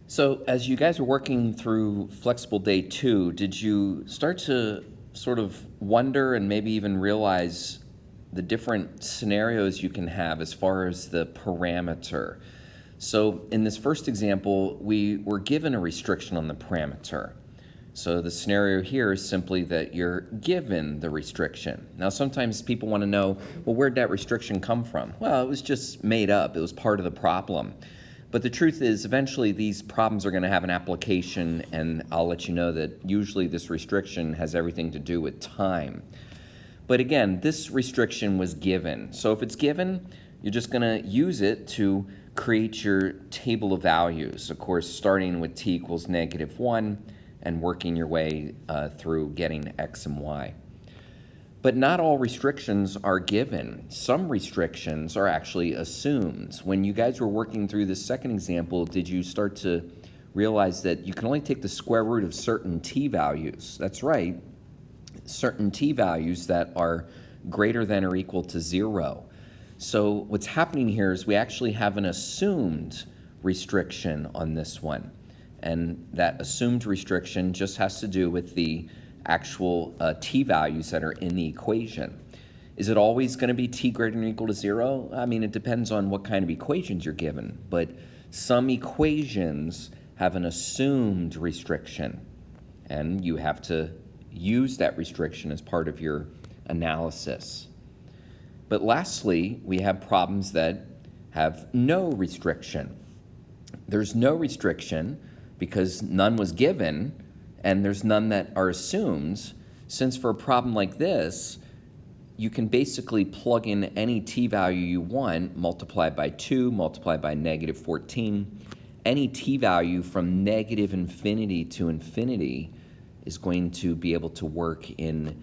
So, as you guys were working through Flexible Day 2, did you start to sort of wonder and maybe even realize the different scenarios you can have as far as the parameter? So, in this first example, we were given a restriction on the parameter. So, the scenario here is simply that you're given the restriction. Now, sometimes people want to know, well, where'd that restriction come from? Well, it was just made up, it was part of the problem. But the truth is, eventually these problems are going to have an application, and I'll let you know that usually this restriction has everything to do with time. But again, this restriction was given. So if it's given, you're just going to use it to create your table of values. Of course, starting with t equals -1 and working your way through getting x and y. But not all restrictions are given. Some restrictions are actually assumed. When you guys were working through this second example, did you start to realize that you can only take the square root of certain t values? That's right, certain t values that are greater than or equal to 0. So what's happening here is we actually have an assumed restriction on this one. And that assumed restriction just has to do with the actual t values that are in the equation. Is it always going to be t greater than or equal to 0? I mean, it depends on what kind of equations you're given, but some equations have an assumed restriction, and you have to use that restriction as part of your analysis. But lastly, we have problems that have no restriction. There's no restriction because none was given, and there's none that are assumed, since for a problem like this, you can basically plug in any t value you want, multiply by 2, multiply by -14. Any t value from -infinity to infinity is going to be able to work in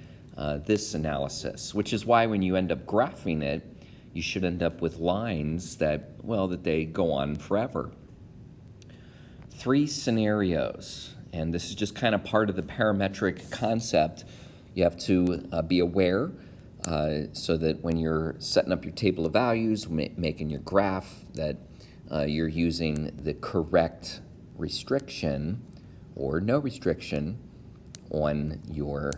this analysis, which is why when you end up graphing it, you should end up with lines that, well, that they go on forever. 3 scenarios. And this is just kind of part of the parametric concept. You have to be aware so that when you're setting up your table of values, making your graph, that you're using the correct restriction or no restriction on your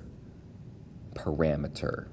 parameter.